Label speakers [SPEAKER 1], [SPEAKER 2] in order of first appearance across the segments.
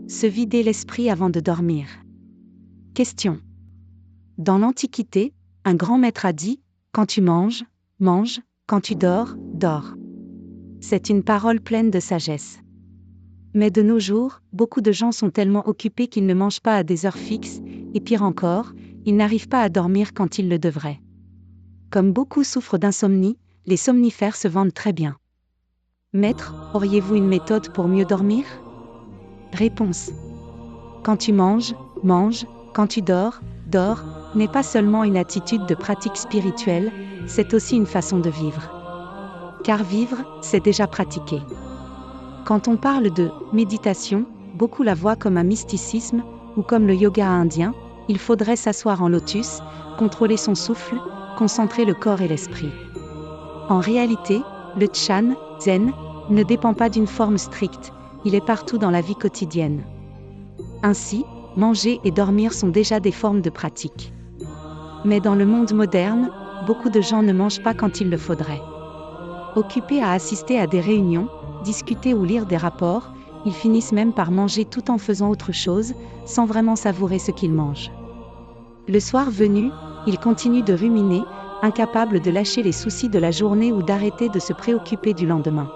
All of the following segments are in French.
[SPEAKER 1] Se vider l'esprit avant de dormir. Question. Dans l'Antiquité, un grand maître a dit « Quand tu manges, mange, quand tu dors, dors ». C'est une parole pleine de sagesse. Mais de nos jours, beaucoup de gens sont tellement occupés qu'ils ne mangent pas à des heures fixes, et pire encore, ils n'arrivent pas à dormir quand ils le devraient. Comme beaucoup souffrent d'insomnie, les somnifères se vendent très bien. Maître, auriez-vous une méthode pour mieux dormir ? Réponse. Quand tu manges, mange, quand tu dors, dors, n'est pas seulement une attitude de pratique spirituelle, c'est aussi une façon de vivre. Car vivre, c'est déjà pratiquer. Quand on parle de méditation, beaucoup la voient comme un mysticisme, ou comme le yoga indien, il faudrait s'asseoir en lotus, contrôler son souffle, concentrer le corps et l'esprit. En réalité, le Chan, Zen, ne dépend pas d'une forme stricte, il est partout dans la vie quotidienne. Ainsi, manger et dormir sont déjà des formes de pratique. Mais dans le monde moderne, beaucoup de gens ne mangent pas quand il le faudrait. Occupés à assister à des réunions, discuter ou lire des rapports, ils finissent même par manger tout en faisant autre chose, sans vraiment savourer ce qu'ils mangent. Le soir venu, ils continuent de ruminer, incapables de lâcher les soucis de la journée ou d'arrêter de se préoccuper du lendemain.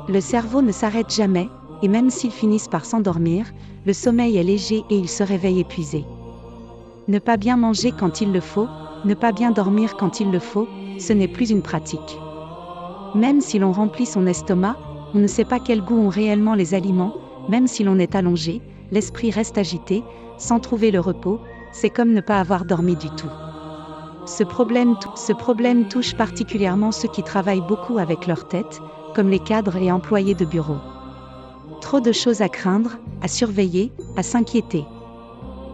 [SPEAKER 1] Le cerveau ne s'arrête jamais, et même s'ils finissent par s'endormir, le sommeil est léger et ils se réveillent épuisés. Ne pas bien manger quand il le faut, ne pas bien dormir quand il le faut, ce n'est plus une pratique. Même si l'on remplit son estomac, on ne sait pas quel goût ont réellement les aliments, même si l'on est allongé, l'esprit reste agité, sans trouver le repos, c'est comme ne pas avoir dormi du tout. Ce problème touche particulièrement ceux qui travaillent beaucoup avec leur tête, comme les cadres et employés de bureau. Trop de choses à craindre, à surveiller, à s'inquiéter.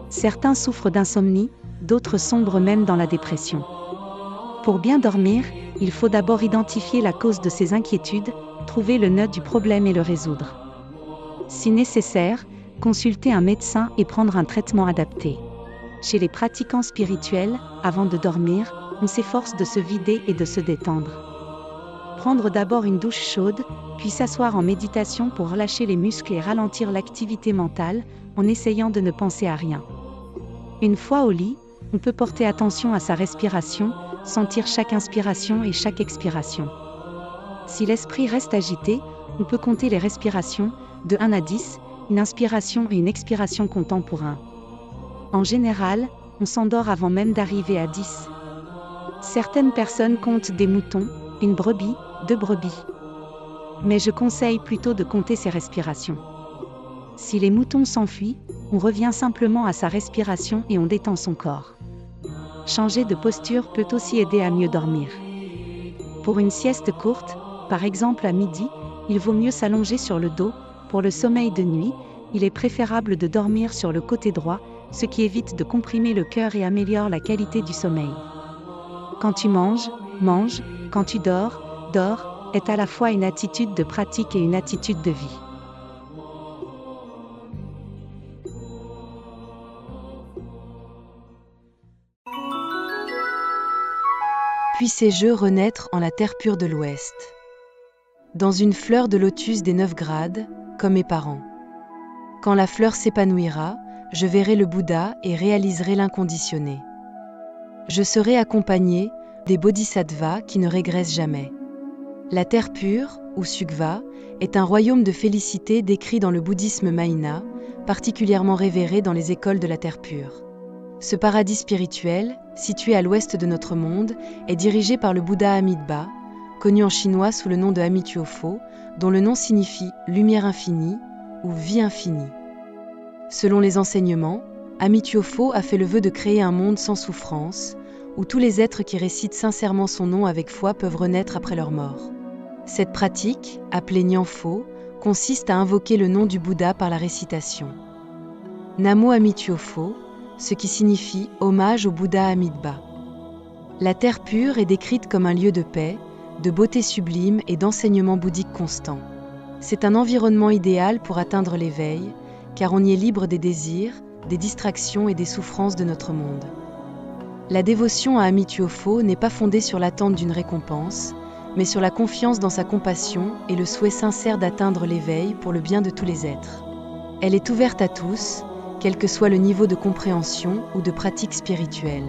[SPEAKER 1] Certains souffrent d'insomnie, d'autres sombrent même dans la dépression. Pour bien dormir, il faut d'abord identifier la cause de ces inquiétudes, trouver le nœud du problème et le résoudre. Si nécessaire, consulter un médecin et prendre un traitement adapté. Chez les pratiquants spirituels, avant de dormir, on s'efforce de se vider et de se détendre. Prendre d'abord une douche chaude, puis s'asseoir en méditation pour relâcher les muscles et ralentir l'activité mentale, en essayant de ne penser à rien. Une fois au lit, on peut porter attention à sa respiration, sentir chaque inspiration et chaque expiration. Si l'esprit reste agité, on peut compter les respirations, de 1 à 10, une inspiration et une expiration comptant pour 1. En général, on s'endort avant même d'arriver à 10. Certaines personnes comptent des moutons, une brebis, 2 brebis. Mais je conseille plutôt de compter ses respirations. Si les moutons s'enfuient, on revient simplement à sa respiration et on détend son corps. Changer de posture peut aussi aider à mieux dormir. Pour une sieste courte, par exemple à midi, il vaut mieux s'allonger sur le dos. Pour le sommeil de nuit, il est préférable de dormir sur le côté droit, ce qui évite de comprimer le cœur et améliore la qualité du sommeil. Quand tu manges, mange, quand tu dors, dors, est à la fois une attitude de pratique et une attitude de vie.
[SPEAKER 2] Puissé-je renaître en la terre pure de l'Ouest, dans une fleur de lotus des 9 grades, comme mes parents. Quand la fleur s'épanouira, je verrai le Bouddha et réaliserai l'inconditionné. Je serai accompagné des bodhisattvas qui ne régressent jamais. La terre pure, ou Sukva, est un royaume de félicité décrit dans le bouddhisme Mahina, particulièrement révéré dans les écoles de la terre pure. Ce paradis spirituel, situé à l'ouest de notre monde, est dirigé par le Bouddha Amitabha, connu en chinois sous le nom de Amitofo, dont le nom signifie « lumière infinie » ou « vie infinie ». Selon les enseignements, Amitofo a fait le vœu de créer un monde sans souffrance, où tous les êtres qui récitent sincèrement son nom avec foi peuvent renaître après leur mort. Cette pratique, appelée Nyanfo, consiste à invoquer le nom du Bouddha par la récitation. Namo Amitofo, ce qui signifie hommage au Bouddha Amitabha. La terre pure est décrite comme un lieu de paix, de beauté sublime et d'enseignement bouddhique constant. C'est un environnement idéal pour atteindre l'éveil, car on y est libre des désirs, des distractions et des souffrances de notre monde. La dévotion à Amitofo n'est pas fondée sur l'attente d'une récompense, mais sur la confiance dans sa compassion et le souhait sincère d'atteindre l'éveil pour le bien de tous les êtres. Elle est ouverte à tous, quel que soit le niveau de compréhension ou de pratique spirituelle.